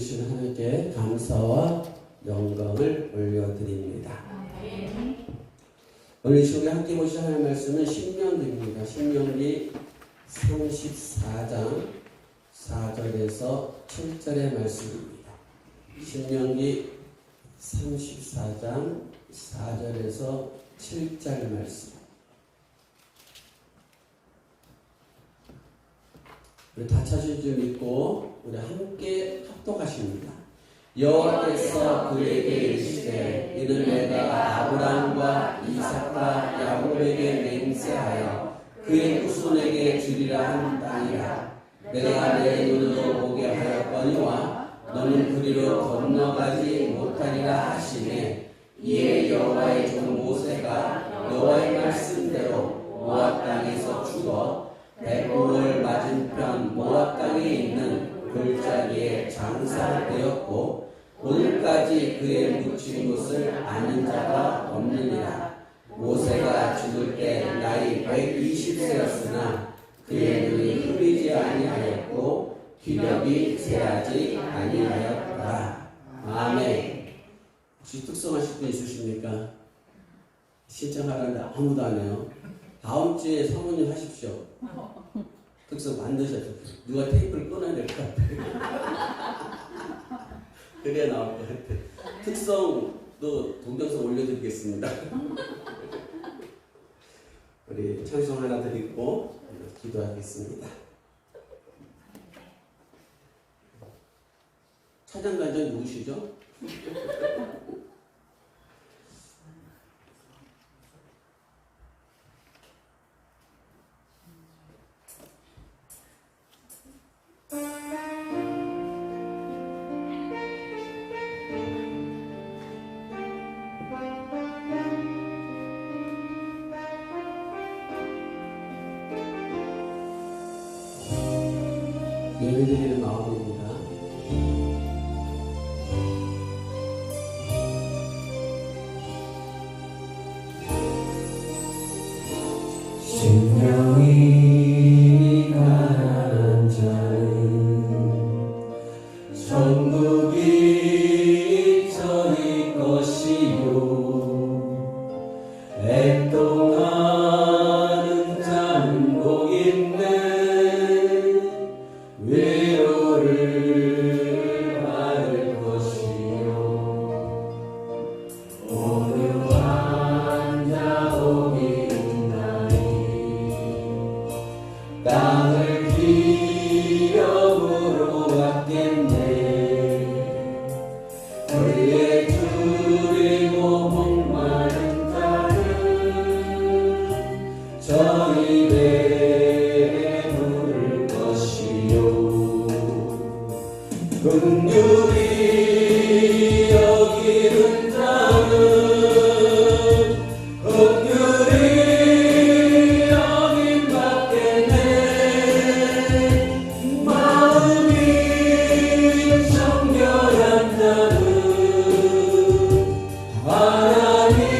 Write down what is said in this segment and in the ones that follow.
주신 하나님께 감사와 영광을 올려드립니다. 오늘 이 시간에 함께 보실 하나님의 말씀은 신명기입니다. 신명기 34장 4절에서 7절의 말씀입니다. 신명기 34장 4절에서 7절 말씀. 우리 다 찾으실 줄 믿고 우리 함께 합독하십니다. 여호와께서 그에게 이르시되 이는 내가 아브라함과 이삭과 야곱에게 맹세하여 그의 후손에게 주리라 한 땅이라. 내가 내 눈으로 보게 하였거니와 너는 그리로 건너가지 못하리라 하시매 이에 여호와의 종 모세가 여호와의 말씀대로 모압 땅에서 죽어 백골 맞은편 모압 땅에 있는 골짜기에 장사되었고 오늘까지 그의 묻힌 곳을 아는 자가 없느니라. 모세가 죽을 때 나이 120세였으나 그의 눈이 흐리지 아니하였고 기력이 쇠하지 아니하였다. 아멘. 혹시 특성하실 분 있으십니까? 신청하라는데 아무도 안 해요. 다음 주에 사모님 하십시오. 특성 만드셔도 누가 테이프를 끊어야 될 것 같아요. 그래야 나올 것 같아요. 특성도 동영상 올려드리겠습니다. 우리 찬송 하나 드리고 기도하겠습니다. 차장관장 누구시죠? 예배드리는 마음입니다. 생명이 가난한 자는 천국이 저희 것이요 애통하는 자는 복 있네 위로를 받을 것이요 오늘 환자 복이 있나니 땅을 기업으로 받겠네 그의 줄이고 목마른 자는 저희 배에 부를 것이요 긍휼히 여기는 자는 긍휼히 여김받겠네 마음이 정결한 자는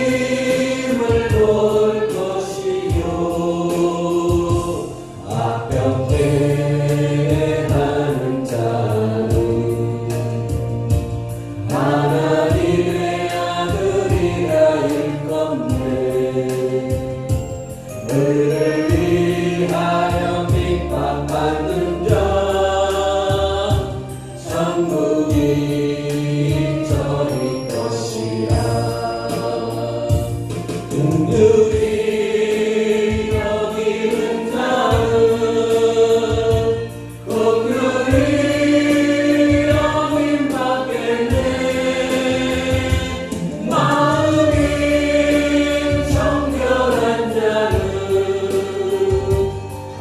하나님을 볼 것이요 악병 하는 자는 하나님의 아들이라 일컫네 그를 위하여 핍박받는 자 천국이 저희 것이라 긍휼히 여기는 자는 긍휼히 여김받겠네 마음이 정결한 자는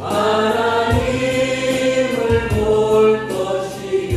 하나님을 볼 것이요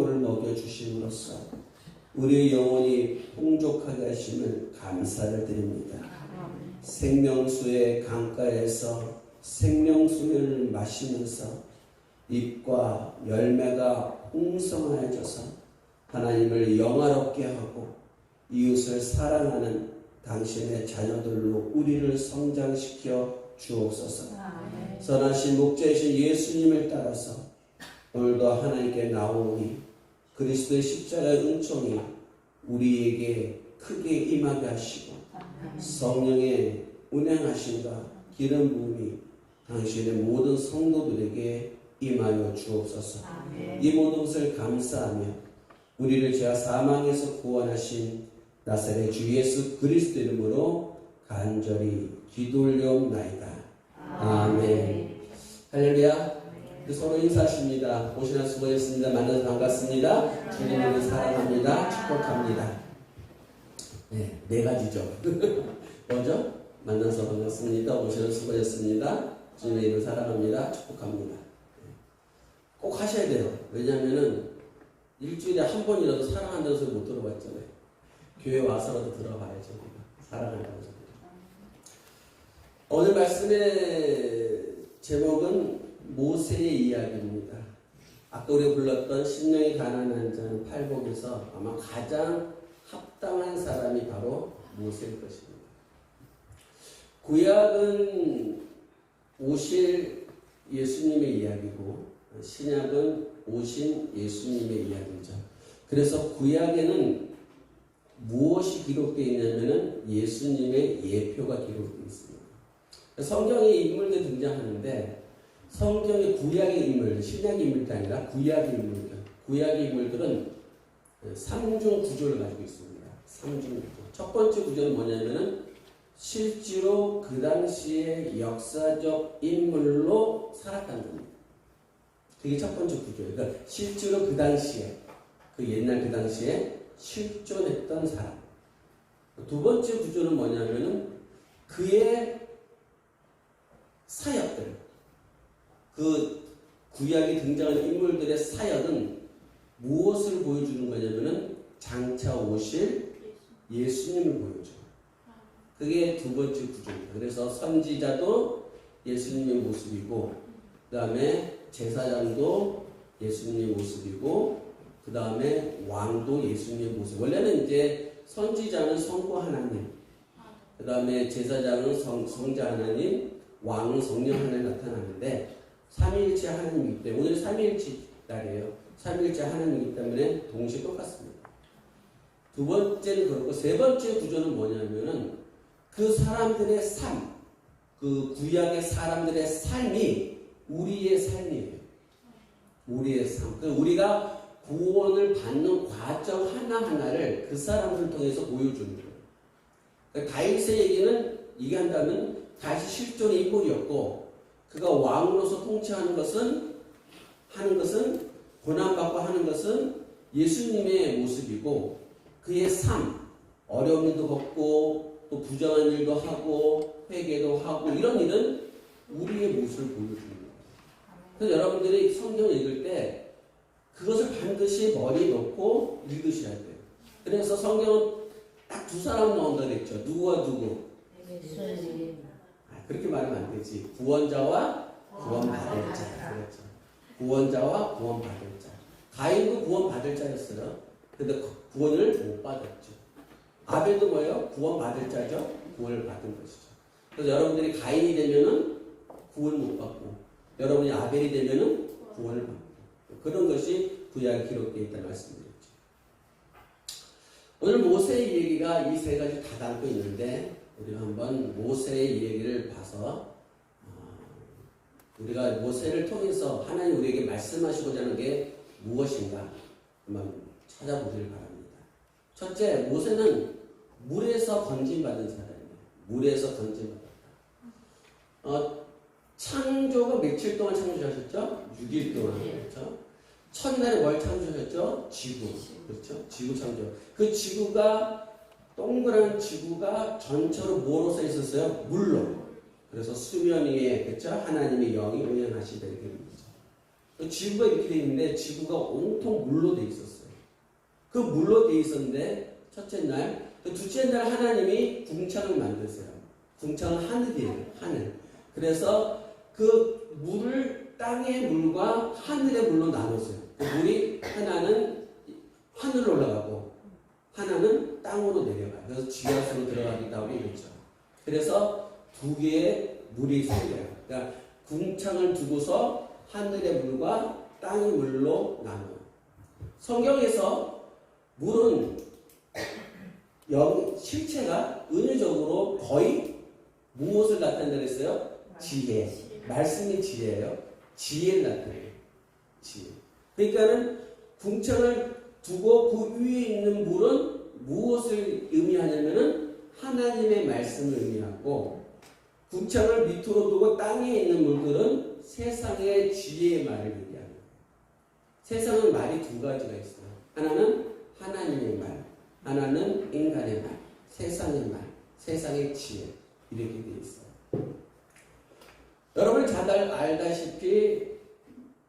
만나보를 먹여주심으로써 우리의 영혼이 풍족하게 하심을 감사를 드립니다. 생명수의 강가에서 생명수를 마시면서 잎과 열매가 풍성하여져서 하나님을 영화롭게 하고 이웃을 사랑하는 당신의 자녀들로 우리를 성장시켜 주옵소서. 선하신 목자이신 예수님을 따라서 오늘도 하나님께 나오니 그리스도의 십자가의 은총이 우리에게 크게 임하게 하시고 성령의 운행하심과 기름 부음이 당신의 모든 성도들에게 임하여 주옵소서. 이 모든 것을 감사하며 우리를 죄와 사망에서 구원하신 나사렛 주 예수 그리스도 이름으로 간절히 기도 올려옵나이다. 아멘. 할렐루야. 서로 인사하십니다. 오시나 수고하셨습니다. 만나서 반갑습니다. 주님을 사랑합니다. 축복합니다. 네 가지죠. 먼저 만나서 반갑습니다. 오시나 수고하셨습니다. 주님의 이름을 사랑합니다. 축복합니다. 꼭 하셔야 돼요. 왜냐하면은 일주일에 한 번이라도 사랑한다는 소리 못 들어봤잖아요. 교회 와서라도 들어봐야죠. 사랑한다는 소리. 오늘 말씀의 제목은 모세의 이야기입니다. 아까 우리가 불렀던 심령이 가난한 자는 팔복에서 아마 가장 합당한 사람이 바로 모세일 것입니다. 구약은 오실 예수님의 이야기고 신약은 오신 예수님의 이야기죠. 그래서 구약에는 무엇이 기록되어 있냐면은 예수님의 예표가 기록되어 있습니다. 성경에 인물들 등장하는데 성경의 구약의 인물, 신약의 인물이 아니라 구약의 인물들. 구약의 인물들은 3중 구조를 가지고 있습니다. 3중 구조. 첫 번째 구조는 뭐냐면은 실제로 그 당시의 역사적 인물로 살았다는 겁니다. 그게 첫 번째 구조예요. 그러니까 실제로 그 당시에, 그 옛날 그 당시에 실존했던 사람. 두 번째 구조는 뭐냐면은 그의 사역들. 그 구약에 등장하는 인물들의 사역은 무엇을 보여주는 거냐면은 장차 오실 예수님을 보여줘요. 그게 두 번째 구조입니다. 그래서 선지자도 예수님의 모습이고, 그 다음에 제사장도 예수님의 모습이고, 그 다음에 왕도 예수님의 모습. 원래는 이제 선지자는 성부 하나님, 그 다음에 제사장은 성자 하나님, 왕은 성령 하나님 나타나는데, 삼위일체 하나님이기 때문에, 오늘 삼위일체 날이에요. 삼위일체 하나님이기 때문에 동시에 똑같습니다. 두 번째는 그렇고, 세 번째 구조는 뭐냐면은 그 사람들의 삶, 그 구약의 사람들의 삶이 우리의 삶이에요. 우리의 삶. 우리가 구원을 받는 과정 하나하나를 그 사람들을 통해서 보여주는 거예요. 그러니까 다윗의 얘기는 얘기한다면 다윗이 실존의 인물이었고, 그가 왕으로서 통치하는 것은, 고난받고 하는 것은 예수님의 모습이고, 그의 삶, 어려운 일도 겪고, 또 부정한 일도 하고, 회개도 하고, 이런 일은 우리의 모습을 보여주는 거예요. 그래서 여러분들이 성경을 읽을 때, 그것을 반드시 머리에 넣고 읽으셔야 돼요. 그래서 성경은 딱 두 사람 나온다 그랬죠. 누구와 누구? 그렇게 말하면 안 되지. 구원자와 구원받을 자. 그렇죠. 구원자와 구원받을 자. 가인도 구원받을 자였어요. 근데 구원을 못 받았죠. 아벨도 뭐예요? 구원받을 자죠. 구원을 받은 것이죠. 그래서 여러분들이 가인이 되면은 구원을 못 받고, 여러분이 아벨이 되면은 구원을 받고, 그런 것이 구약에 기록되어 있다는 말씀드렸죠. 오늘 모세의 얘기가 이 세 가지 다 담고 있는데, 우리가 한번 모세의 얘기를 봐서 우리가 모세를 통해서 하나님 우리에게 말씀하시고자 하는 게 무엇인가 한번 찾아보길 바랍니다. 첫째, 모세는 물에서 건진받은 사람이에요. 물에서 건진받았다. 창조가 며칠 동안 창조하셨죠? 6일 동안. 그렇죠? 첫날에 뭘 창조하셨죠? 지구. 그렇죠? 지구 창조. 그 지구가, 동그란 지구가 전체로 뭐로 써 있었어요? 물로. 그래서 수면 위에, 그렇죠? 하나님의 영이 운행하시다 이렇게 됩니다. 지구가 이렇게 돼 있는데 지구가 온통 물로 돼 있었어요. 그 물로 돼 있었는데 첫째 날, 둘째 날 하나님이 궁창을 만드세요. 궁창은 하늘이에요. 하늘. 그래서 그 물을 땅의 물과 하늘의 물로 나눴어요. 그 물이 하나는 하늘로 올라가고 하나는 땅으로 내려가요. 그래서 지하수로 들어가기 때문에 이랬죠. 그래서 두 개의 물이 생겨요. 그러니까 궁창을 두고서 하늘의 물과 땅의 물로 나눠요. 성경에서 물은 실체가 은유적으로 거의 무엇을 나타낸다고 했어요? 지혜. 말씀이 지혜예요. 지혜를 나타내요. 지혜. 그러니까는 궁창을 두고 그 위에 있는 물은 무엇을 의미하냐면은 하나님의 말씀을 의미하고, 궁창을 밑으로 두고 땅에 있는 물들은 세상의 지혜의 말을 의미합니다. 세상은 말이 두 가지가 있어요. 하나는 하나님의 말, 하나는 인간의 말, 세상의 말, 세상의 지혜, 이렇게 되어 있어요. 여러분 잘 알다시피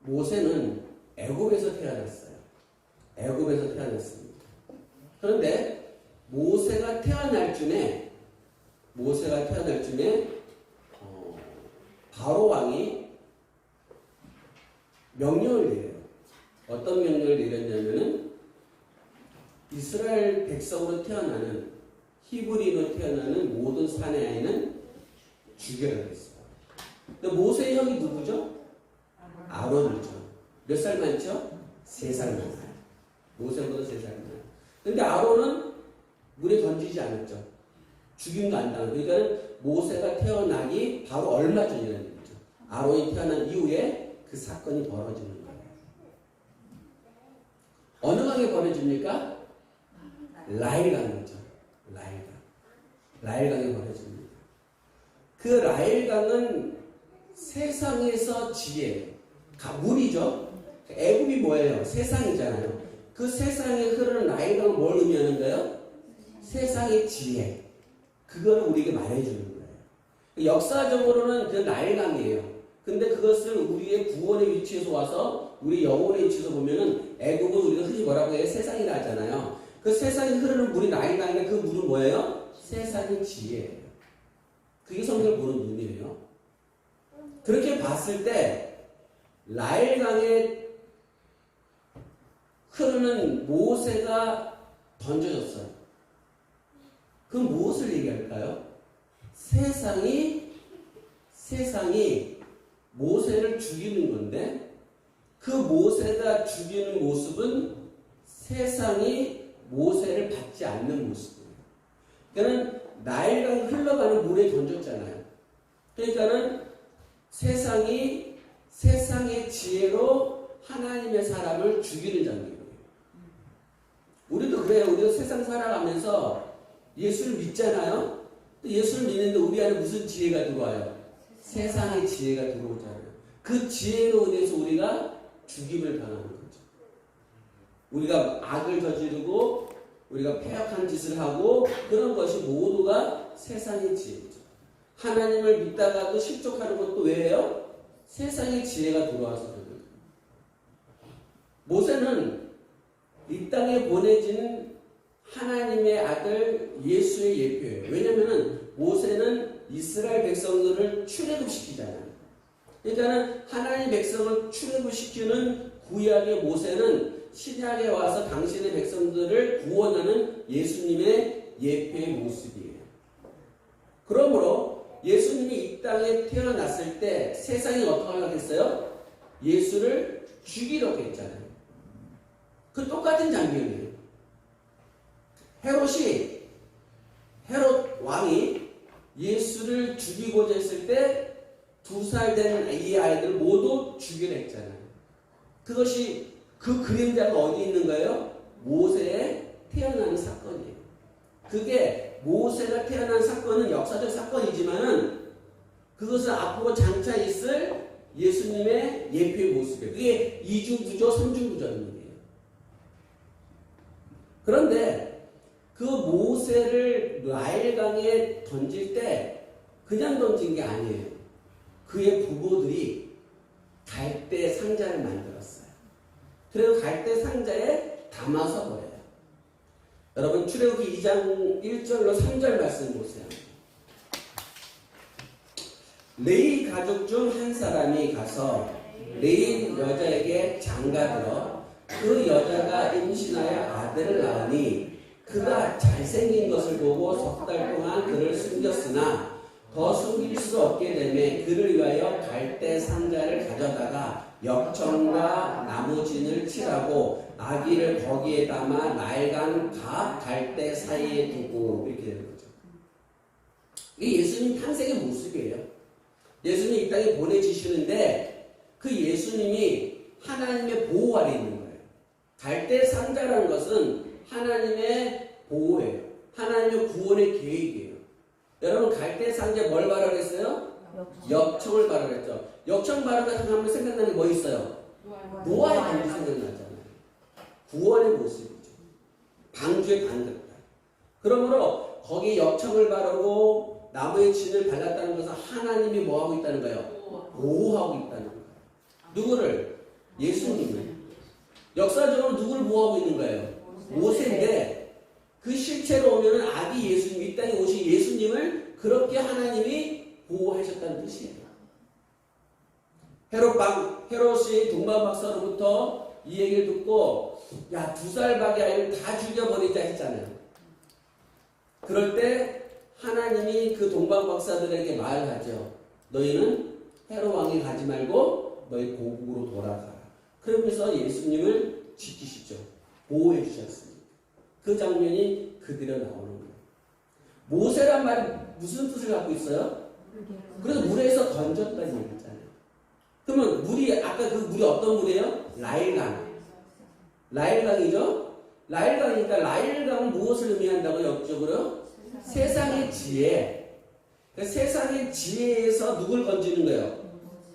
모세는 애굽에서 태어났어요. 애굽에서 태어났습니다. 그런데 모세가 태어날 쯤에 바로 왕이 명령을 내려요. 어떤 명령을 내렸냐면은 이스라엘 백성으로 태어나는, 히브리로 태어나는 모든 사내 아이는 죽여라 그랬어요. 근데 모세의 형이 누구죠? 아론이죠. 몇 살 많죠? 3살 많아요. 모세보다 3살 많아요. 근데 아론은 물에 던지지 않았죠. 죽임도 안 당하고. 그러니까 모세가 태어나기 바로 얼마 전이라는 얘기죠. 아론이 태어난 이후에 그 사건이 벌어지는 거예요. 어느 강에 벌어집니까? 라일강이죠. 라일강에 벌어집니다. 그 라일강은 세상에서 지혜, 물이죠. 애굽이 뭐예요? 세상이잖아요. 그 세상에 흐르는 라일강은 뭘 의미하는 거예요? 세상의 지혜. 그걸 우리에게 말해주는 거예요. 역사적으로는 그 나일강이에요. 근데 그것을 우리의 구원의 위치에서 와서 우리 영혼의 위치에서 보면은 애굽은 우리가 흔히 뭐라고 해요? 세상이라 하잖아요. 그 세상에 흐르는 물이 나일강인데 그 물은 뭐예요? 세상의 지혜예요. 그게 성경을 보는 눈이에요. 그렇게 봤을 때 나일강에 흐르는 모세가 던져졌어요. 그 무엇을 얘기할까요? 세상이 모세를 죽이는 건데, 그 모세가 죽이는 모습은 세상이 모세를 받지 않는 모습이에요. 그러니까는 나일강 흘러가는 물에 던졌잖아요. 그러니까는 세상의 지혜로 하나님의 사람을 죽이는 장면이에요. 우리도 그래요. 우리도 세상 살아가면서 예수를 믿잖아요. 예수를 믿는데 우리 안에 무슨 지혜가 들어와요? 세상의 지혜가 들어오잖아요. 그 지혜로 인해서 우리가 죽임을 당하는 거죠. 우리가 악을 저지르고 우리가 패역한 짓을 하고, 그런 것이 모두가 세상의 지혜죠. 하나님을 믿다가도 실족하는 것도 왜예요? 세상의 지혜가 들어와서 그래요. 모세는 이 땅에 보내진 하나님의 아들 예수의 예표예요. 왜냐하면 모세는 이스라엘 백성들을 출애굽시키잖아요. 그러니까 하나님 백성을 출애굽시키는 구약의 모세는 신약에 와서 당신의 백성들을 구원하는 예수님의 예표의 모습이에요. 그러므로 예수님이 이 땅에 태어났을 때 세상이 어떻게 하려고 했어요? 예수를 죽이려고 했잖아요. 그 똑같은 장면이에요. 헤롯 왕이 예수를 죽이고자 했을 때 2살 된 이 아이들 모두 죽이려 했잖아요. 그것이, 그 그림자가 어디 있는 거예요? 모세의 태어나는 사건이에요. 그게 모세가 태어난 사건은 역사적 사건이지만은 그것은 앞으로 장차 있을 예수님의 예표의 모습이에요. 그게 이중구조, 삼중구조입니다. 그런데 그 모세를 나일강에 던질 때 그냥 던진 게 아니에요. 그의 부모들이 갈대 상자를 만들었어요. 그리고 갈대 상자에 담아서 버려요. 여러분 출애굽기 2장 1절로 3절 말씀 보세요. 레위 가족 중 한 사람이 가서 레위 여자에게 장가들어 그 여자가 임신하여 아들을 낳으니 그가 잘생긴 것을 보고 석 달 동안 그를 숨겼으나 더 숨길 수 없게 되매 그를 위하여 갈대 상자를 가져다가 역청과 나무진을 칠하고 아기를 거기에 담아 나일강 각 갈대 사이에 두고 이렇게 되는 거죠. 이게 예수님 탄생의 모습이에요. 예수님이 이 땅에 보내지시는데 그 예수님이 하나님의 보호 아래 있는 거예요. 갈대 상자라는 것은 하나님의 보호예요. 하나님의 구원의 계획이에요. 여러분 갈대 상자에 뭘 발언했어요? 역청을 발언했죠. 역청 발언을 하면 생각나는 게 뭐 있어요? 노아의 방주 생각나잖아요. 구원의 모습이죠. 방주의 반대다. 그러므로 거기에 역청을 바르고 나무의 진을 발랐다는 것은 하나님이 뭐하고 있다는 거예요? 보호하고 있다는 거예요. 누구를? 예수님을. 역사적으로 누구를 보호하고 있는 거예요? 모세인데 그 실체로 오면은 아기 예수님, 이 땅에 오신 예수님을 그렇게 하나님이 보호하셨다는 뜻이에요. 헤롯이 동방박사로부터 이 얘기를 듣고 야 2살밖에 아니면 다 죽여버리자 했잖아요. 그럴 때 하나님이 그 동방박사들에게 말하죠. 너희는 헤롯 왕이 가지 말고 너희 고국으로 돌아가라. 그러면서 예수님을 지키시죠. 보호해 주셨습니다. 그 장면이 그대로 나오는 거예요. 모세란 말이 무슨 뜻을 갖고 있어요? 그래서 물에서 던졌다는 얘기잖아요. 그러면 물이 아까 그 물이 어떤 물이에요? 나일강. 나일강이죠? 나일강이니까 나일강은 무엇을 의미한다고 영적으로? 세상의 지혜. 그러니까 세상의 지혜에서 누굴 건지는 거예요?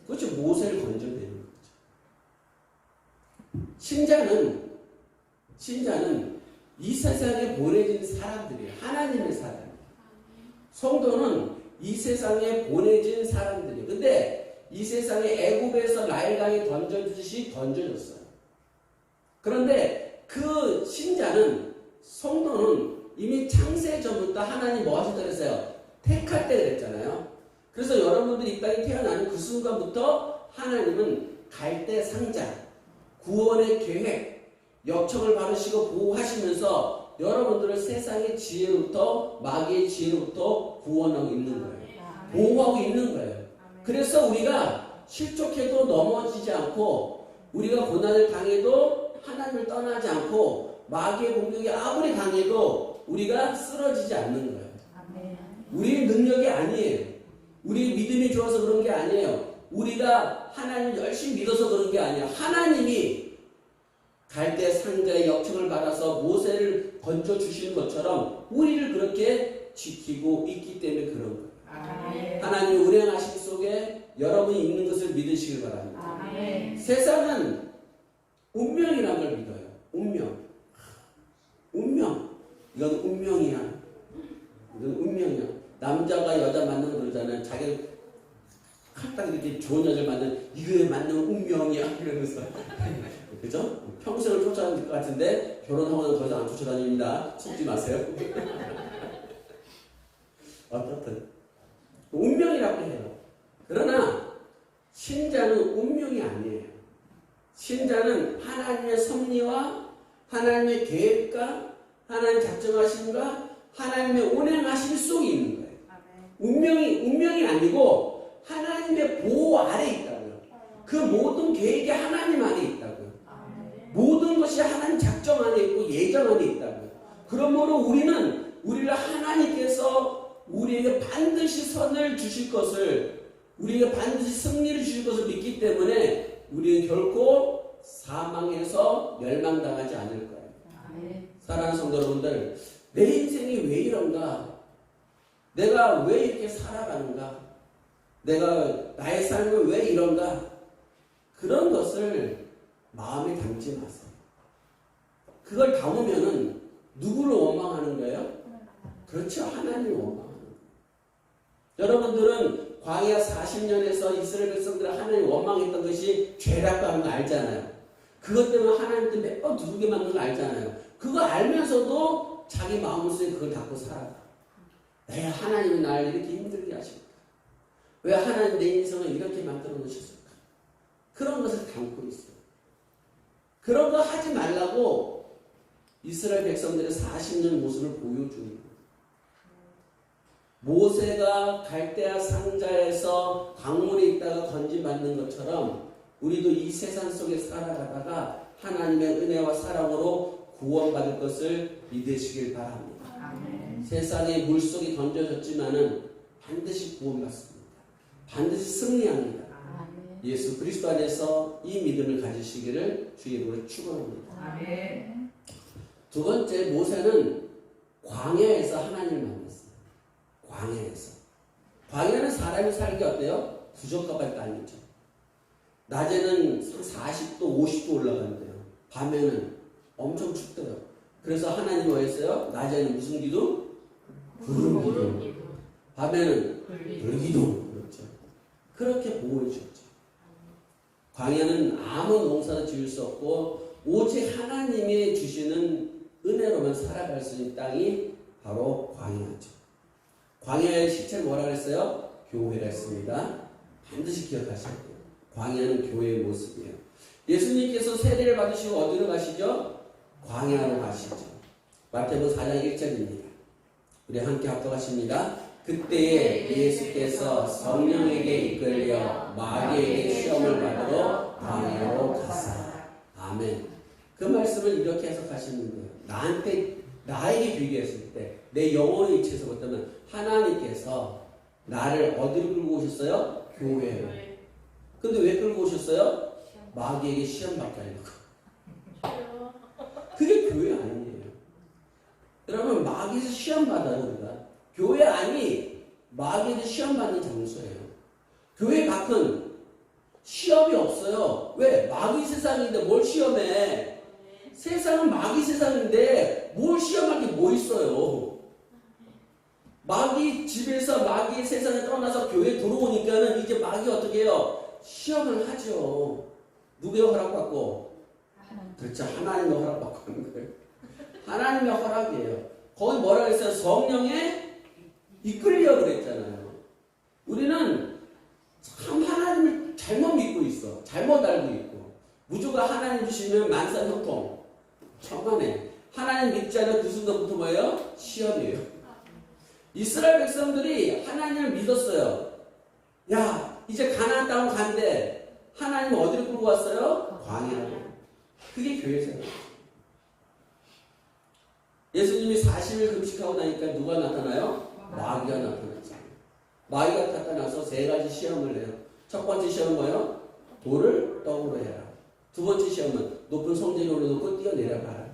그렇죠. 모세를 건져내는 거죠. 신자는 이 세상에 보내진 사람들이에요. 하나님의 사람이에요. 성도는 이 세상에 보내진 사람들이에요. 근데 이 세상에 애굽에서 나일강에 던져주듯이 던져졌어요. 그런데 그 신자는, 성도는 이미 창세 전부터 하나님 뭐 하셨다 그랬어요? 택할 때 그랬잖아요. 그래서 여러분들이 이 땅에 태어나는 그 순간부터 하나님은 갈대 상자, 구원의 계획, 역청을 바르시고 보호하시면서 여러분들을 세상의 지혜로부터, 마귀의 지혜로부터 구원하고 있는 거예요. 보호하고 있는 거예요. 그래서 우리가 실족해도 넘어지지 않고, 우리가 고난을 당해도 하나님을 떠나지 않고, 마귀의 공격이 아무리 강해도 우리가 쓰러지지 않는 거예요. 우리의 능력이 아니에요. 우리의 믿음이 좋아서 그런 게 아니에요. 우리가 하나님을 열심히 믿어서 그런 게 아니에요. 하나님이 갈대 상자에 역청을 받아서 모세를 건져주시는 것처럼 우리를 그렇게 지키고 있기 때문에 그런 거예요. 하나님의 운행하심 속에 여러분이 있는 것을 믿으시길 바랍니다. 세상은 운명이라는 걸 믿어요. 운명. 이건 운명이야. 이건 운명이야. 남자가 여자 만나는 그러잖아요. 자기가 딱 이렇게 좋은 여자를 만나는, 이거에 맞는 운명이야. 이러면서. 그죠? 평생을 쫓아다닐 것 같은데 결혼하고는 더 이상 안 쫓아다닙니다. 속지 마세요. 어떻든 운명이라고 해요. 그러나 신자는 운명이 아니에요. 신자는 하나님의 섭리와 하나님의 계획과 하나님의 작정하심과 하나님의 운행하심 속에 있는 거예요. 운명이 아니고 하나님의 보호 아래 있다고요. 그 모든 계획이 하나님 안에 있다고요. 모든 것이 하나님 작정 안에 있고 예정 안에 있다고요. 그러므로 우리를 하나님께서 우리에게 반드시 선을 주실 것을, 우리에게 반드시 승리를 주실 것을 믿기 때문에 우리는 결코 사망에서 멸망당하지 않을 거예요. 사랑하는 성도 여러분들, 내 인생이 왜 이런가? 내가 왜 이렇게 살아가는가? 내가 나의 삶은 왜 이런가? 그런 것을 마음에 담지 마세요. 그걸 담으면은 누구를 원망하는 거예요? 그렇죠. 하나님을 원망하는 거예요. 여러분들은 광야 40년에서 이스라엘 백성들을 하나님 원망했던 것이 죄라고 하는 거 알잖아요. 그것 때문에 하나님한테 몇 번 두들겨 맞는 거 알잖아요. 그거 알면서도 자기 마음속에 그걸 갖고 살아가. 왜 하나님이 나를 이렇게 힘들게 하실까? 왜 하나님 내 인생을 이렇게 만들어 놓으셨을까? 그런 것을 담고 있어요. 그런 거 하지 말라고 이스라엘 백성들의 40년 모습을 보여주는 거예요. 모세가 갈대아 상자에서 광물에 있다가 건진받는 것처럼 우리도 이 세상 속에 살아가다가 하나님의 은혜와 사랑으로 구원받을 것을 믿으시길 바랍니다. 아멘. 세상에 물속에 던져졌지만은 반드시 구원받습니다. 반드시 승리합니다. 아멘. 예수 그리스도 안에서 이 믿음을 가지시기를 주의 이름으로 축원합니다. 아멘. 두 번째, 모세는 광야에서 하나님을 만났어요. 광야에서. 광야는 사람이 살기 어때요? 부적합할 때 아니죠. 낮에는 40도, 50도 올라간대요. 밤에는 엄청 춥대요. 그래서 하나님이 뭐 했어요? 낮에는 무슨 기도? 구름 기도. 밤에는 불기도. 그렇죠. 그렇게 보호해 주셨죠. 광야는 아무 농사도 지을 수 없고 오직 하나님이 주시는 은혜로만 살아갈 수 있는 땅이 바로 광야죠. 광야의 실체는 뭐라 그랬어요? 교회라 했습니다. 반드시 기억하셔야 돼요. 광야는 교회의 모습이에요. 예수님께서 세례를 받으시고 어디로 가시죠? 광야로 가시죠. 마태복음 4장 1절입니다. 우리 함께 합독하십니다. 그때에 예수께서 성령에게 이끌려 마귀에게 시험을 받으러 광야로 가사. 아멘. 그 말씀을 이렇게 해석하시는 거예요. 나에게 비교했을 때 내 영혼의 위치에서 보면 하나님께서 나를 어디로 끌고 오셨어요? 교회로. 근데 왜 끌고 오셨어요? 마귀에게 시험 받게 하려고. 그게 교회 아니에요. 여러분, 마귀에서 시험 받아요, 우리가. 교회 아니 마귀에서 시험 받는 장소예요. 교회 밖은 시험이 없어요. 왜? 마귀 세상인데 뭘 시험해? 세상은 마귀 세상인데 뭘 시험할 게 뭐 있어요? 마귀 집에서 마귀 세상에 떠나서 교회에 들어오니까는 이제 마귀 어떻게 해요? 시험을 하죠. 누구의 허락받고? 그렇죠. 하나님의 허락받고 하는 거예요. 하나님의 허락이에요. 거기 뭐라 그랬어요? 성령에 이끌려 그랬잖아요. 우리는 참 하나님을 잘못 믿고 있어. 잘못 알고 있고. 무조건 하나님 주시면 만사형통. 천만에. 하나님 믿지 않은 그 순간부터 뭐예요? 시험이에요. 이스라엘 백성들이 하나님을 믿었어요. 야, 이제 가나안 땅으로 간대. 하나님 어디로 끌고 왔어요? 광야로. 그게 교회 생활이에요. 예수님이 40일 금식하고 나니까 누가 나타나요? 마귀가 나타났잖아요. 마귀가 나타나서 세 가지 시험을 해요. 첫 번째 시험은 뭐예요? 돌을 떡으로 해라. 두 번째 시험은 높은 성전에 올려놓고 뛰어내려가라.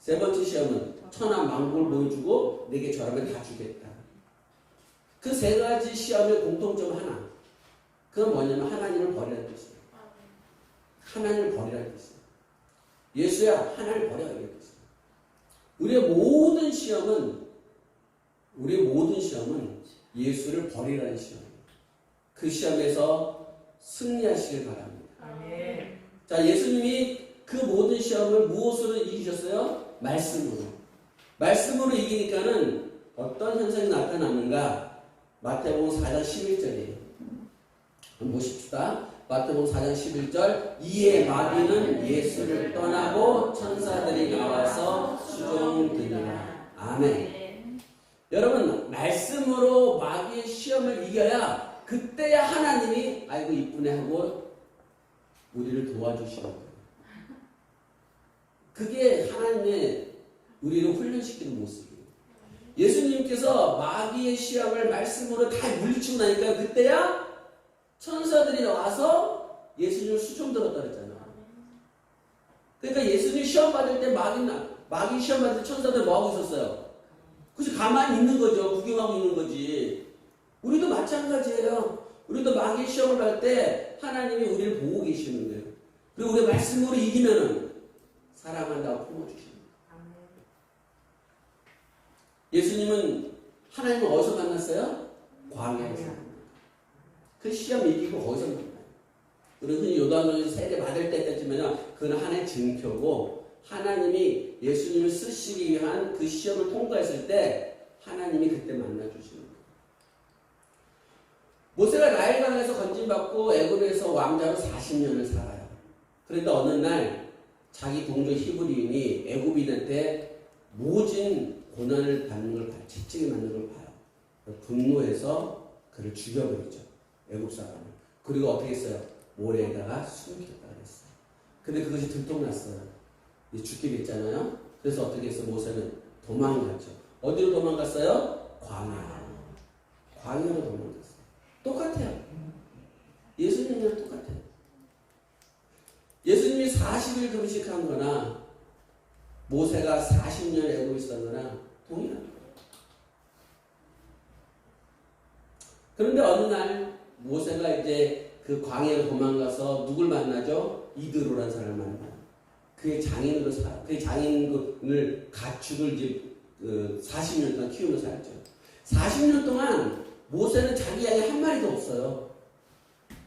세 번째 시험은 천한 만국을 보여주고 내게 절하면 다 주겠다. 그 세 가지 시험의 공통점 하나. 그건 뭐냐면 하나님을 버리라는 뜻이에요. 하나님을 버리라는 뜻이에요. 예수야, 하나님을 버려 이런 뜻이에요. 우리의 모든 시험은 예수를 버리라는 시험이에요. 그 시험에서 승리하시길 바랍니다. 아멘. 자, 예수님이 그 모든 시험을 무엇으로 이기셨어요? 말씀으로. 말씀으로 이기니까는 어떤 현상이 나타나는가? 마태복음 4장 11절이에요. 한번 보십시다. 마태복음 4장 11절. 이에 마귀는 예수를 떠나고 천사들이 나와서 수종드니라. 아멘. 여러분, 말씀으로 마귀의 시험을 이겨야 그때야 하나님이 아이고 이쁘네 하고 우리를 도와주시는 거예요. 그게 하나님의 우리를 훈련시키는 모습이에요. 예수님께서 마귀의 시험을 말씀으로 다 물리치고 나니까 그때야 천사들이 와서 예수님을 수종 들었다 그랬잖아요. 그러니까 예수님 시험 받을 때 마귀 시험 받을 때 천사들 뭐 하고 있었어요? 그래서 가만히 있는 거죠. 구경하고 있는 거지. 우리도 마찬가지예요. 우리도 마귀의 시험을 받을 때 하나님이 우리를 보고 계시는 거예요. 그리고 우리 말씀으로 이기면은 사랑한다고 품어주십니다. 예수님은 하나님을 어디서 만났어요? 광야에서. 그 시험 이기고 거기서 만나요. 그리고 흔히 요단강에서 세례 받을 때까지면 그건 하나의 증표고 하나님이 예수님을 쓰시기 위한 그 시험을 통과했을 때 하나님이 그때 만나주시는 거예요. 모세가 나일강에서 건진받고 애굽에서 왕자로 40년을 살아요. 그런데 어느 날 자기 동족 히브리인이 애굽인한테 모진 고난을 받는 걸 봐요. 채찍이 맞는 걸 봐요. 분노해서 그를 죽여버리죠. 애굽 사람을. 그리고 어떻게 했어요? 모래에다가 숨겼다 그랬어요. 근데 그것이 들통났어요. 이제 죽게 됐잖아요. 그래서 어떻게 했어? 모세는 도망갔죠. 어디로 도망갔어요? 광야로 도망갔어요. 똑같아요. 예수님이랑 똑같아요. 예수님이 40일 금식한 거나 모세가 40년 애고 있었던 거나 동일한 거예요. 그런데 어느 날 모세가 이제 그 광야로 도망가서 누굴 만나죠? 이드로라는 사람을 만나요. 그의 장인으로 살아. 그의 장인을 가축을 이제 40년 동안 키우면서 살죠. 40년 동안 모세는 자기 양이 한 마리도 없어요.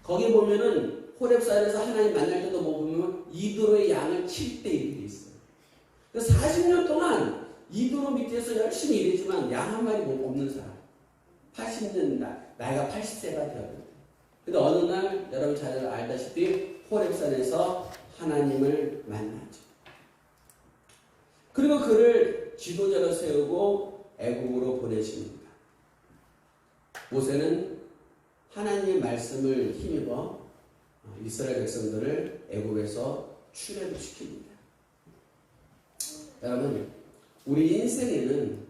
거기 보면은 호렙산에서 하나님 만날 때도 보면 이드로의 양을 7대 1이 있어요. 그래서 40년 동안 이드로 밑에서 열심히 일했지만 양 한 마리 없는 사람. 80년 나이가 80세가 되었는데. 근데 어느 날 여러분 잘 알다시피 호렙산에서 하나님을 만나죠. 그리고 그를 지도자로 세우고 애국으로 보내십니다. 모세는 하나님의 말씀을 힘입어 이스라엘 백성들을 애국에서 출애굽시킵니다. 여러분, 우리 인생에는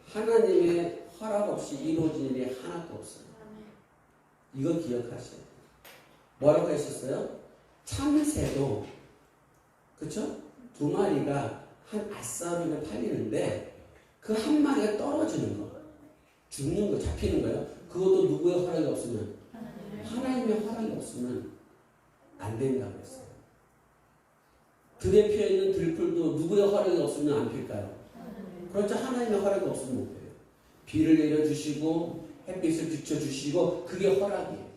하나님의 허락 없이 이루어진 일이 하나도 없어요. 이거 기억하셔야 돼요. 뭐라고 했었어요? 참새도, 그쵸? 2마리가 한 아싸리면 팔리는데 그 한 마리가 떨어지는 거, 죽는 거, 잡히는 거예요. 그것도 누구의 허락이 없으면, 하나님의 허락이 없으면 안 된다고 했어요. 들에 피어있는 들풀도 누구의 허락이 없으면 안 필까요? 그렇죠. 하나님의 허락이 없으면 못 돼요. 비를 내려주시고 햇빛을 비춰주시고 그게 허락이에요.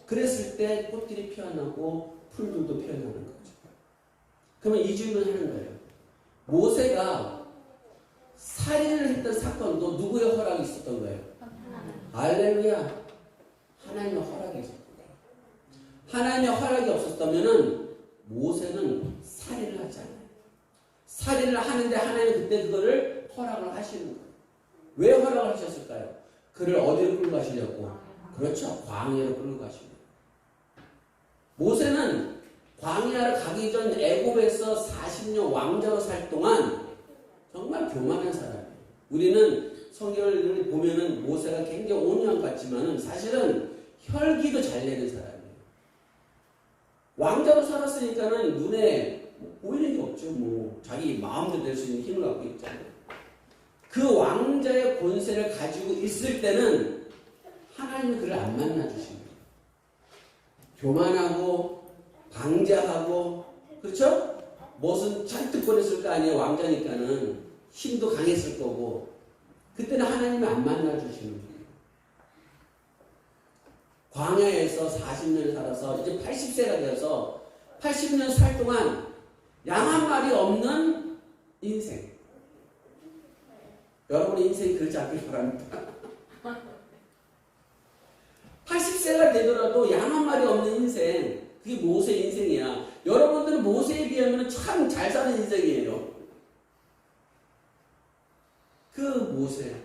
그랬을 때 꽃들이 피어나고 풀들도 피어나는 거죠. 그러면 이 질문을 하는 거예요. 모세가 살인을 했던 사건도 누구의 허락이 있었던 거예요? 할렐루야. 하나님의 허락이 있었던 거예요. 하나님의 허락이 없었다면 모세는 살인을 하지 않아요. 살인을 하는데 하나님은 그때 그거를 허락을 하시는 거예요. 왜 허락을 하셨을까요? 그를 어디로 끌고 가시려고? 그렇죠. 광야로 끌고 가시려고. 모세는 광야를 가기 전 애굽에서 40년 왕자로 살 동안 정말 교만한 사람이에요. 우리는 성경을 보면은 모세가 굉장히 온유한 것 같지만은 사실은 혈기도 잘 내는 사람이에요. 왕자로 살았으니까는 눈에 보이는 게 없죠. 뭐 자기 마음대로 될 수 있는 힘을 갖고 있잖아요. 그 왕자의 권세를 가지고 있을 때는 하나님은 그를 안 만나주십니다. 교만하고 방자하고, 그렇죠? 무슨 잔뜩 보냈을 거 아니에요. 왕자니까는 힘도 강했을 거고. 그때는 하나님이 안 만나주시는 거예요. 광야에서 40년을 살아서 이제 80세가 되어서 80년 살 동안 양 한 마리 없는 인생. 여러분의 인생이 그렇지 않길 바랍니다. 80세가 되더라도 양 한 마리 없는 인생, 그게 모세의 인생이야. 여러분들은 모세에 비하면 참 잘 사는 인생이에요. 그 모세,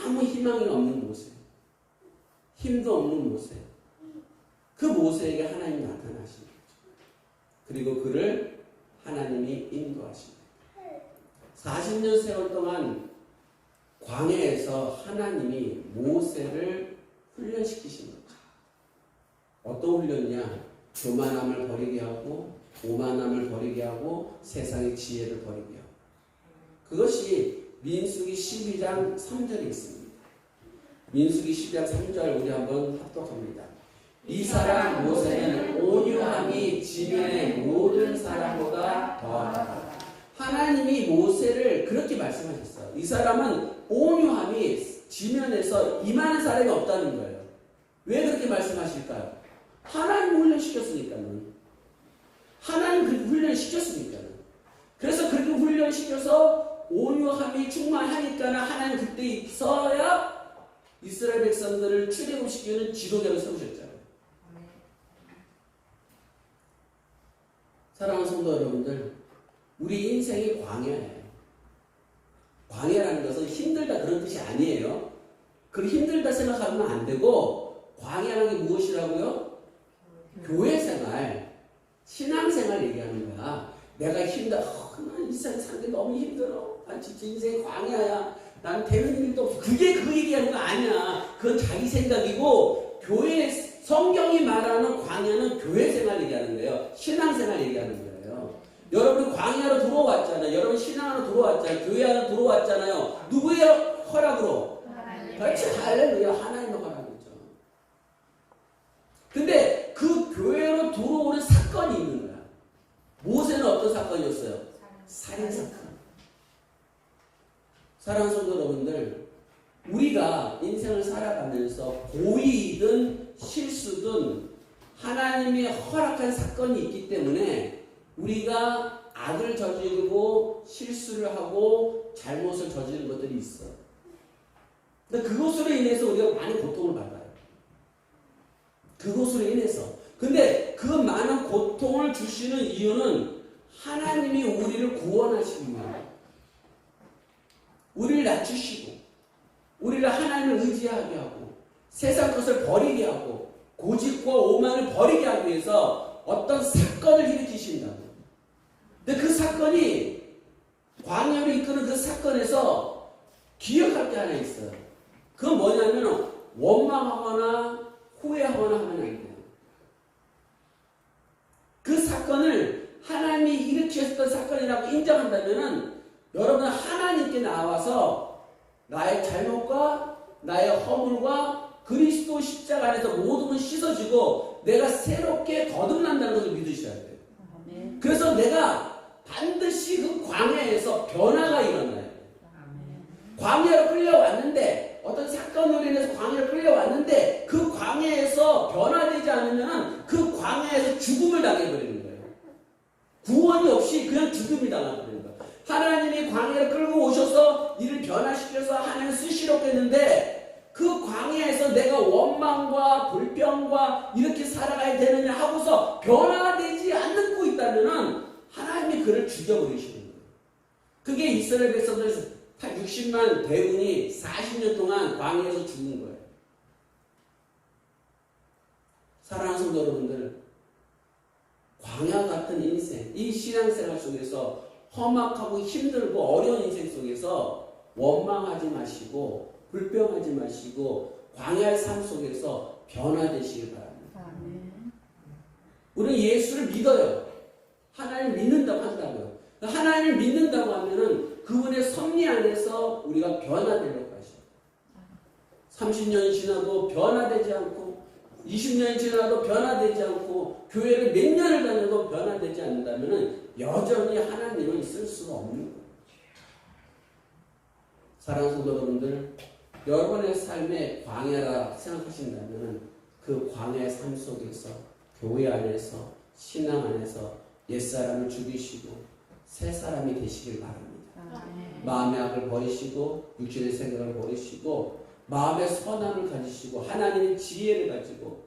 아무 희망이 없는 모세, 힘도 없는 모세, 그 모세에게 하나님이 나타나신 거죠. 그리고 그를 하나님이 인도하십니다. 40년 세월 동안 광야에서 하나님이 모세를 훈련시키신 거죠. 어떤 훈련이냐? 교만함을 버리게 하고 오만함을 버리게 하고 세상의 지혜를 버리게 하고. 그것이 민수기 12장 3절에 있습니다. 민수기 12장 3절 우리 한번 합독합니다. 이 사람 모세는 온유함이 지면의 모든 사람보다 더하다. 하나님이 모세를 그렇게 말씀하셨어요. 이 사람은 온유함이 지면에서 임하는 사람이 없다는 거예요. 왜 그렇게 말씀하실까요? 하나님 훈련시켰으니까요. 하나님 그 훈련시켰으니까요. 그래서 그렇게 훈련시켜서 온유함이 충만하니까 하나님 그때 있어야 이스라엘 백성들을 출애굽시키는 지도자를 세우셨잖아요. 사랑하는 성도 여러분들, 우리 인생이 광야예요. 광야라는 것은 힘들다 그런 뜻이 아니에요. 그 힘들다 생각하면 안 되고, 광야라는 게 무엇이라고요? 교회 생활, 신앙 생활 얘기하는 거야. 내가 힘들어. 난 인생 사는 게 너무 힘들어. 난 진짜 인생이 광야야. 난 되는 일도 없어. 그게 그 얘기하는 거 아니야. 그건 자기 생각이고, 교회, 성경이 말하는 광야는 교회 생활 얘기하는 거예요. 신앙 생활 얘기하는 거예요. 여러분이 광야로 들어왔잖아요. 여러분 신앙으로 들어왔잖아요. 교회 안으로 들어왔잖아요. 누구의 허락으로? 그렇지. 할렐루야. 하나님의 허락이죠. 근데 그 교회로 들어오는 사건이 있는 거야. 모세는 어떤 사건이었어요? 살인사건. 사랑하는 성도 여러분들, 우리가 인생을 살아가면서 고의이든 실수든 하나님이 허락한 사건이 있기 때문에 우리가 악을 저지르고 실수를 하고 잘못을 저지르는 것들이 있어. 근데 그것으로 인해서 우리가 많이 고통을 받아요. 그것으로 인해서. 근데 그 많은 고통을 주시는 이유는 하나님이 우리를 구원하시기 위해, 우리를 낮추시고, 우리를 하나님을 의지하게 하고, 세상 것을 버리게 하고, 고집과 오만을 버리게 하기 위해서 어떤 사건을 일으키신다고. 근데 그 사건이, 광야로 이끄는 그 사건에서 기억할 게 하나 있어요. 그건 뭐냐면 원망하거나 후회하거나 하면 안 돼요. 그 사건을 하나님이 일으켰던 사건이라고 인정한다면은 여러분은 하나님께 나와서 나의 잘못과 나의 허물과 그리스도 십자가 안에서 모든 건 씻어지고 내가 새롭게 거듭난다는 것을 믿으셔야 돼요. 그래서 내가 반드시 그 광야에서 변화가 일어나요. 광야로 끌려왔는데, 어떤 사건으로 인해서 광야로 끌려왔는데 그 광야에서 변화되지 않으면 그 광야에서 죽음을 당해버리는 거예요. 구원이 없이 그냥 죽음이 당해버리는 거예요. 하나님이 광야를 끌고 오셔서 이를 변화시켜서 하나님 쓰시려고 했는데 그 광야에서 내가 원망과 불평과 이렇게 살아가야 되느냐 하고서 변화되지 않고 있다면 하나님이 그를 죽여버리시는 거예요. 그게 이스라엘 백성들 60만 대군이 40년 동안 광야에서 죽은 거예요. 사랑하는 성도 여러분들, 광야 같은 인생, 이 신앙생활 속에서 험악하고 힘들고 어려운 인생 속에서 원망하지 마시고 불평하지 마시고 광야의 삶 속에서 변화되시길 바랍니다. 우리는 예수를 믿어요. 하나님 믿는다고 한다고요. 하나님을 믿는다고 하면은 그분의 섭리 안에서 우리가 변화되려고 하셔요. 30년이 지나도 변화되지 않고 20년이 지나도 변화되지 않고 교회를 몇 년을 다녀도 변화되지 않는다면 여전히 하나님을 있을 수가 없는 거예요. 사랑하는 성도 여러분들, 여러분의 삶의 광야라 생각하신다면 그 광야의 삶 속에서 교회 안에서 신앙 안에서 옛사람을 죽이시고 새 사람이 되시길 바랍니다. 마음의 악을 버리시고 육신의 생각을 버리시고 마음의 선함을 가지시고 하나님의 지혜를 가지고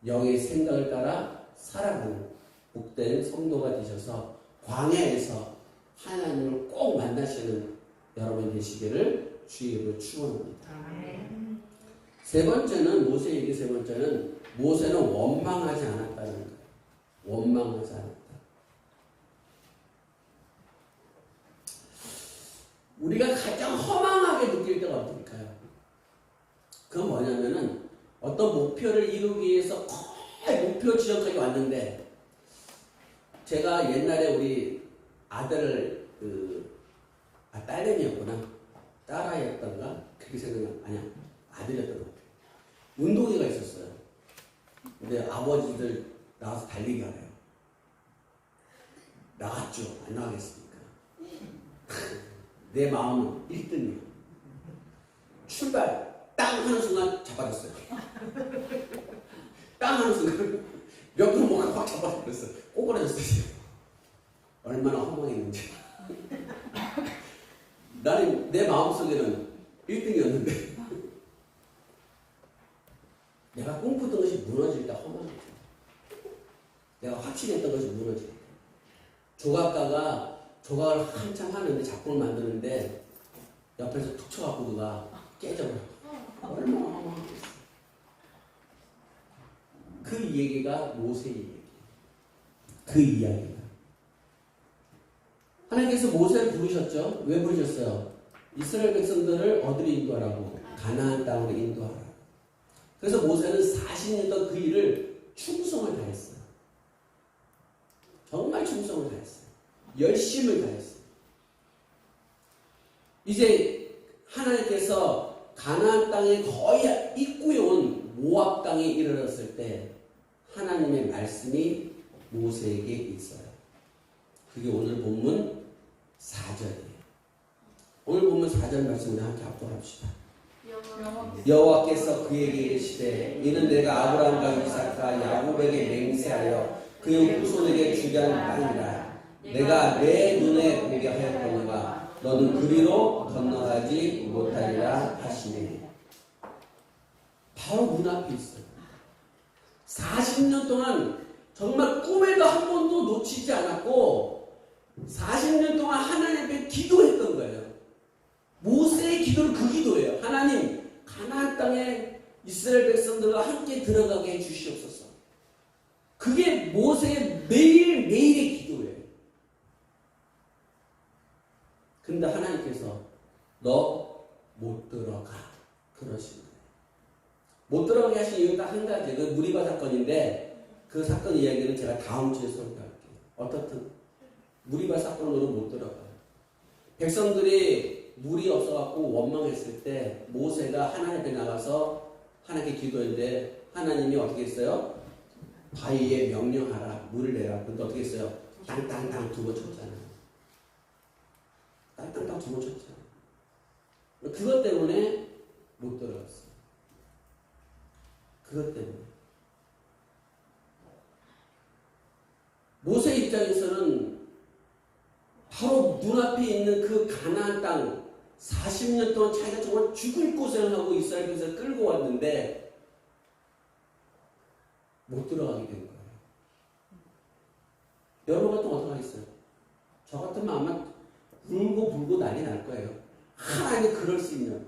영의 생각을 따라 살아가는 복된 성도가 되셔서 광야에서 하나님을 꼭 만나시는 여러분 되시기를 주의 이름으로 축원합니다. 세 번째는 모세 얘기, 세 번째는 모세는 원망하지 않았다는 거예요. 원망하지 않았다. 우리가 가장 허망하게 느낄 때가 어떨까요? 그건 뭐냐면은 어떤 목표를 이루기 위해서 거의 목표 지점까지 왔는데, 제가 옛날에 우리 아들을 딸내미였구나, 딸아이였던가 그렇게 생각하면 아니야, 아들이었던 것 같아요. 운동회가 있었어요. 근데 아버지들 나와서 달리기 하래요. 나갔죠. 안 나가겠습니까? 내 마음은 1등이야. 출발 땅 하는 순간 자빠졌어요. 땅 하는 순간 몇 분 먹고 확 자빠졌어요. 꼬꾸라졌어요. 얼마나 허망했는지. 나는 내 마음속에는 1등이었는데 내가 꿈꾸던 것이 무너질 때 허망했죠. 내가 확신했던 것이 무너질 때. 조각가가 조각을 한참 하는데 작품을 만드는데 옆에서 툭 쳐갖고 누가 깨져버려. 얼마나 허망했어. 그 얘기가 모세의 얘기. 그 이야기가. 하나님께서 모세를 부르셨죠. 왜 부르셨어요? 이스라엘 백성들을 어디로 인도하라고? 가나안 땅으로 인도하라고. 그래서 모세는 40년 동안 그 일을 충성을 다했어요. 정말 충성을 다했어요. 열심을 다했어요. 이제 하나님께서 가나안 땅에 거의 입구에 온 모압 땅에 이르렀을 때 하나님의 말씀이 모세에게 있어요. 그게 오늘 본문 4절이에요. 오늘 본문 4절 말씀을 함께 합독합시다. 여호와께서 그에게 이르시되 이는 내가 아브라함과 이삭과 야곱에게 맹세하여 그의 후손에게 주게 한 땅이라. 내가 내 눈에 보게 하였거니와 너는 그리로 건너가지 못하리라 하시네. 바로 문 앞에 있어요. 40년 동안 정말 꿈에도 한 번도 놓치지 않았고 40년 동안 하나님 앞에 기도했던 거예요. 모세의 기도는 그 기도예요. 하나님, 가나안 땅에 이스라엘 백성들과 함께 들어가게 해주시옵소서. 그게 모세의 매일매일의 기도예요. 근데 하나님께서 너 못 들어가 그러신 거예요. 못 들어가게 하신 이유는 딱 한 가지. 그 무리바 사건인데 그 사건 이야기는 제가 다음 주에 설교할게요. 어떻든 무리바 사건으로 못 들어가요. 백성들이 물이 없어갖고 원망했을 때 모세가 하나님 앞에 나가서 하나님께 기도했는데 하나님이 어떻게 했어요? 바위에 명령하라. 물을 내라. 근데 어떻게 했어요? 땅땅땅 두 번 쳤잖아요. 땅땅땅 두 번 쳤잖아요. 그것 때문에 못 들어갔어요. 그것 때문에. 모세 입장에서는 바로 눈앞에 있는 그 가나안 땅 40년 동안 자기가 정말 죽을 고생을 하고 이스라엘 백성을 끌고 왔는데 못 들어가게 된 거예요. 여러분 같으면 어떻게 하겠어요? 저 같으면 아마 울고 난리 날 거예요. 하나님 그럴 수 있냐고.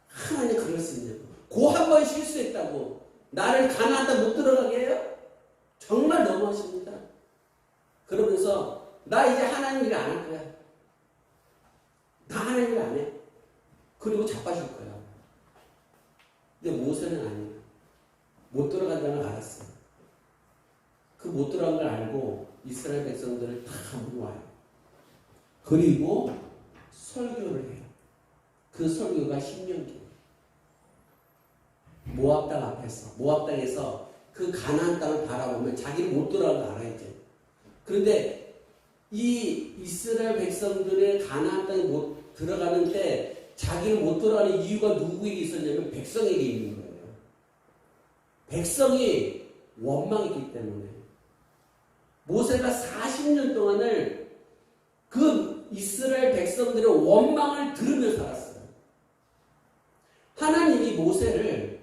하나님 그럴 수 있냐고. 그 한 번 실수했다고 나를 가나안 땅 못 들어가게 해요? 정말 너무하십니다. 그러면서 나 이제 하나님 일 안 할 거야. 나 하나님 일 안 해. 그리고 자빠질 거야. 근데 모세는 아니에요. 못 들어간다는 걸 알았어요. 그 못 들어간 걸 알고 이스라엘 백성들을 다 모아요. 그리고 설교를 해요. 그 설교가 신명기예요. 모압 땅 앞에서, 모압 땅에서 그 가나안 땅을 바라보면 자기를 못 들어간 걸 알아야죠. 그런데 이 이스라엘 백성들의 가나안 땅에 못 들어가는 때 자기를 못 들어가는 이유가 누구에게 있었냐면 백성에게 있는 거예요. 백성이 원망했기 때문에 모세가 40년 동안을 그 이스라엘 백성들의 원망을 들으며 살았어요. 하나님이 모세를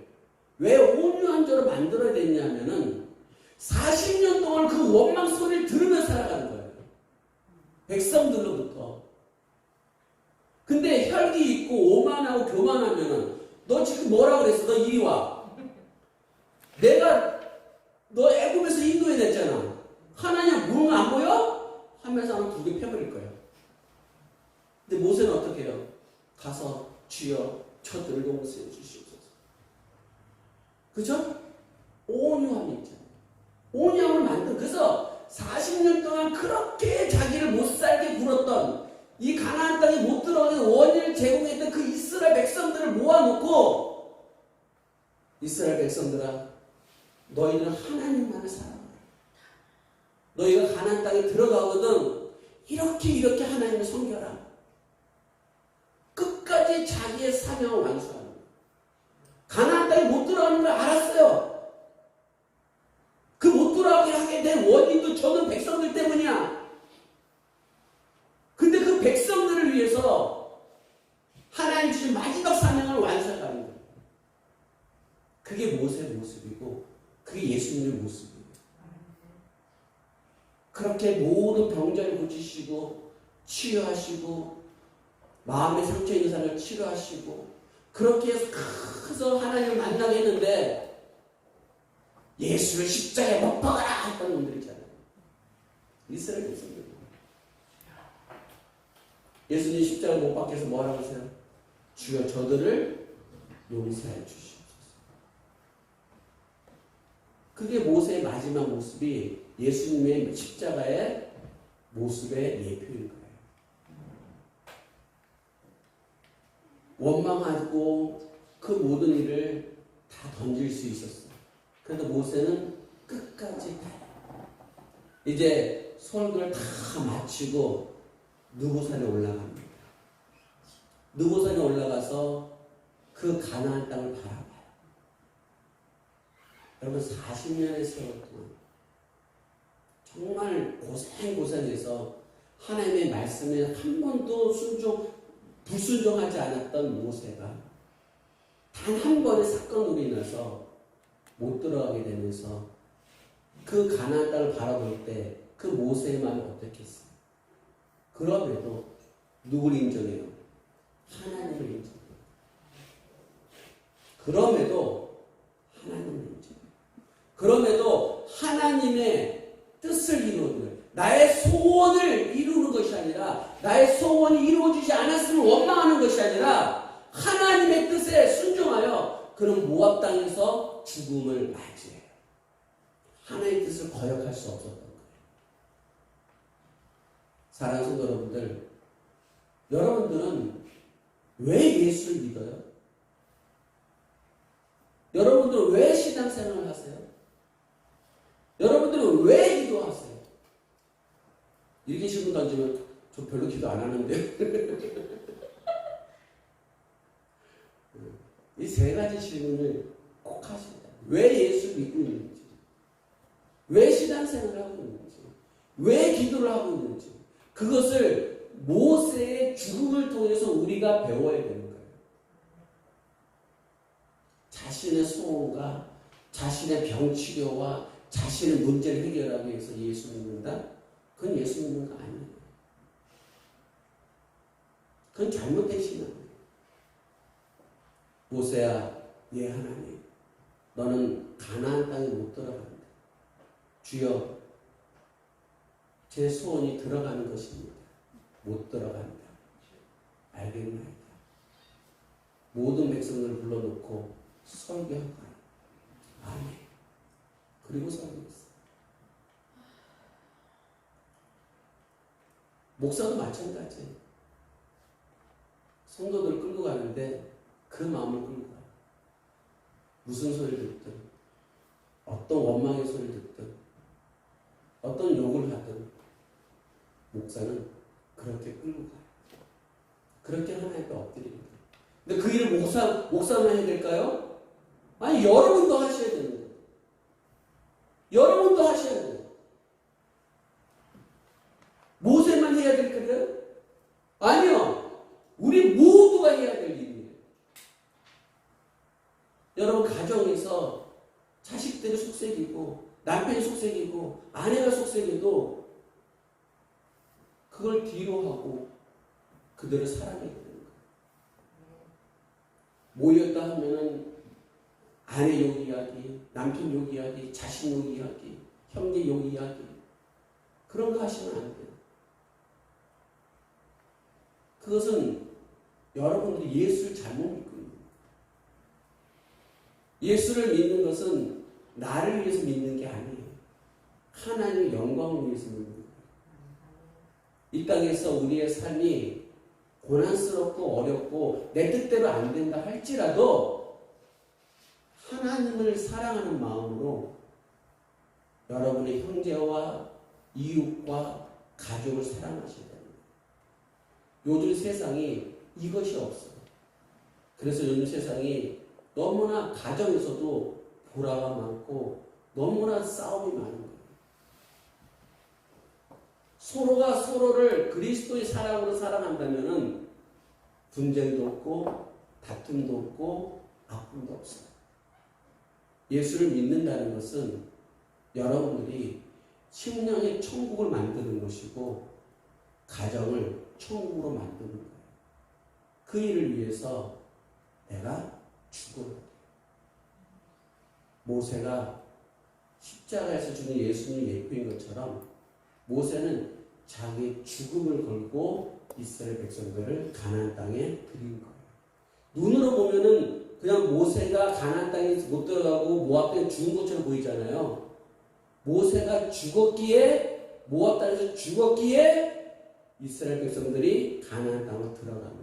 왜 온유한 자로 만들어야 됐냐면은 40년 동안 그 원망 소리를 들으며 살아가는 거예요. 백성들로부터. 근데 혈기 있고 오만하고 교만하면은 너 지금 뭐라고 그랬어? 너 이리 와. 내가 너 애굽에서 인도해 냈잖아. 하나님 뭔가 안 보여? 하면서 한 두 개 펴버릴 거예요. 근데 모세는 어떻게 해요? 가서 주여 저 늙어오세요 주시옵소서. 그죠? 온유함이 있잖아요. 온유함을 만든. 그래서 40년 동안 그렇게 자기를 못 살게 굴었던 이 가나안 땅에 못 들어가는 원인을 제공했던 그 이스라엘 백성들을 모아놓고 이스라엘 백성들아 너희는 하나님만을 사랑하라. 너희가 가나안 땅에 들어가거든 이렇게 하나님을 섬겨라. 끝까지 자기의 사명을 완수하는 거예요. 가나안 땅에 못 들어가는 걸 알았어요. 그 못 들어가게 하게 된 원인도 저는 백성들 때문이야. 근데 그 백성들을 위해서 하나님 주신 마지막 사명을 완성하는 거예요. 그게 모세의 모습이고 그게 예수님의 모습이에요. 그렇게 모든 병자를 고치시고 치유하시고 마음의 상처 있는 사람을 치료하시고 그렇게 해서 하나님을 만나게 했는데 예수를 십자가에 못 박아라 했던 놈들 있잖아요. 이스라엘 백성들. 예수님 십자가에 못 박게 해서 뭐라고 하세요? 주여 저들을 용서해 주시옵소서. 그게 모세의 마지막 모습이 예수님의 십자가의 모습의 예표인 거예요. 원망하고 그 모든 일을 다 던질 수 있었어요. 그래도 모세는 끝까지 다 이제 설교를 다 마치고 느고산에 올라갑니다. 느고산에 올라가서 그 가나안 땅을 바라봐요. 여러분 40년의 세월 동안 정말 고생해서 하나님의 말씀에 한 번도 불순종하지 않았던 모세가 단 한 번의 사건으로 인해서 못 들어가게 되면서 그 가나안 땅을 바라볼 때 그 모세의 마음이 어떻겠어요? 그럼에도 누굴 인정해요? 하나님을 인정해요. 그럼에도 하나님을 인정해요. 그럼에도 하나님의 뜻을 이루는 나의 소원을 이루는 것이 아니라 나의 소원이 이루어지지 않았음을 원망하는 것이 아니라 하나님의 뜻에 순종하여 그는 모압 땅에서 죽음을 맞이해요. 하나님의 뜻을 거역할 수 없었던 거예요. 사랑하는 성도 여러분들, 여러분들은 왜 예수를 믿어요? 여러분들은 왜 신앙생활을 하세요? 여러분들은 왜 기도하세요? 이렇게 질문 던지면 저 별로 기도 안 하는데요. 이 세 가지 질문을 꼭 하십니다. 왜 예수 믿고 있는지, 왜 신앙생활을 하고 있는지, 왜 기도를 하고 있는지, 그것을 모세의 죽음을 통해서 우리가 배워야 되는 거예요. 자신의 소원과 자신의 병치료와 자신의 문제를 해결하기 위해서 예수 믿는다? 그건 예수 믿는 거 아니에요. 그건 잘못된 신앙이에요. 모세야, 예 하나님, 너는 가나안 땅에 못 들어간다. 주여, 제 소원이 들어가는 것입니다. 못 들어간다. 알겠나이다. 모든 백성들을 불러놓고 설교하고 아멘. 그리고 설교했어요. 목사도 마찬가지예요. 성도들을 끌고 가는데 그 마음을 끌고 가요. 무슨 소리를 듣든, 어떤 원망의 소리를 듣든, 어떤 욕을 하든 목사는 그렇게 끌고 가요. 그렇게 하나님께 엎드립니다. 근데 그 일을 목사만 해야 될까요? 아니, 여러분도 하셔야 되는 거예요. 여러분도 하셔야 돼요. 모세만 해야 될 거예요? 아니요. 우리 모두가 해야 될 일이에요. 여러분 가정에서 자식들이 속색이고 남편이 속색이고 아내가 속색이도 그걸 뒤로 하고 그들을 사랑해야 되는 거예요. 모였다 하면은 아내 욕 이야기, 남편 욕 이야기, 자식 욕 이야기, 형제 욕 이야기 그런 거 하시면 안 돼요. 그것은 여러분들이 예수를 잘못 믿고 있는 거예요. 예수를 믿는 것은 나를 위해서 믿는 게 아니에요. 하나님의 영광을 위해서 믿는 거예요. 이 땅에서 우리의 삶이 고난스럽고 어렵고 내 뜻대로 안 된다 할지라도 하나님을 사랑하는 마음으로 여러분의 형제와 이웃과 가족을 사랑하셔야 됩니다. 요즘 세상이 이것이 없어요. 그래서 요즘 세상이 너무나 가정에서도 불화가 많고 너무나 싸움이 많은 거예요. 서로가 서로를 그리스도의 사랑으로 사랑한다면은 분쟁도 없고 다툼도 없고 아픔도 없어요. 예수를 믿는다는 것은 여러분들이 심령의 천국을 만드는 것이고 가정을 천국으로 만드는 거예요. 그 일을 위해서 내가 죽어야 돼요. 모세가 십자가에서 죽은 예수님 예표인 것처럼 모세는 자기 죽음을 걸고 이스라엘 백성들을 가나안 땅에 드린 거예요. 눈으로 보면은 그냥 모세가 가나안 땅에 못 들어가고 모압 땅에 죽은 것처럼 보이잖아요. 모세가 죽었기에 모압 땅에서 죽었기에 이스라엘 백성들이 가나안 땅으로 들어간 거예요.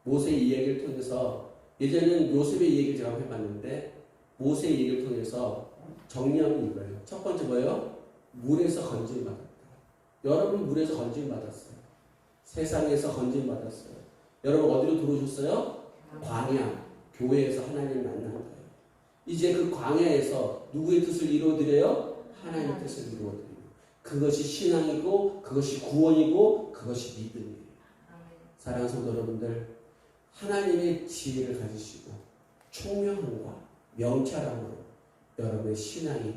모세 이야기를 통해서 예전에는 요셉의 이야기를 제가 해봤는데 모세 얘기를 통해서 정리하면 이거예요. 첫 번째 뭐예요? 물에서 건짐받았다. 여러분 물에서 건짐받았어요. 세상에서 건짐받았어요. 여러분 어디로 들어오셨어요? 광야, 교회에서 하나님을 만난 거예요. 이제 그 광야에서 누구의 뜻을 이루어드려요? 하나님의 뜻을 이루어드려요. 그것이 신앙이고 그것이 구원이고 그것이 믿음이에요. 사랑하는 성도 여러분들, 하나님의 지혜를 가지시고 총명함과 명철함으로 여러분의 신앙이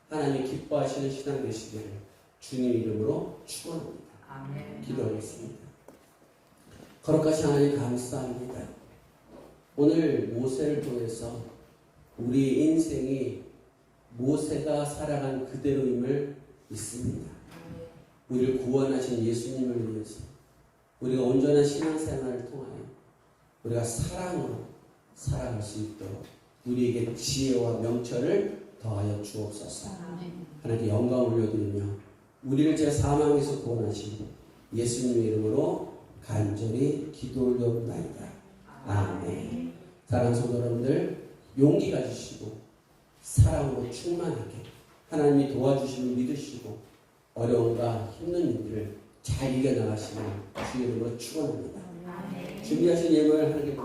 하나님이 기뻐하시는 신앙 되시기를 주님 이름으로 축원합니다. 아멘. 기도하겠습니다. 거룩하신 하나님 감사합니다. 오늘 모세를 통해서 우리 인생이 모세가 살아간 그대로임을 믿습니다. 우리를 구원하신 예수님을 위해서 우리가 온전한 신앙생활을 통하여 우리가 사랑으로 살아갈 수 있도록 우리에게 지혜와 명철을 더하여 주옵소서. 하나님께 영광 올려드리며 우리를 제 사망에서 구원하신 예수님의 이름으로 간절히 기도 올려옵나이다. 아멘. 사랑하는 성도 여러분들, 용기 가지시고 사랑으로 충만하게 하나님이 도와주심을 믿으시고 어려움과 힘든 일들을 잘 이겨나가시는 주의 이름으로 축원합니다. 준비하신 예물 하나님께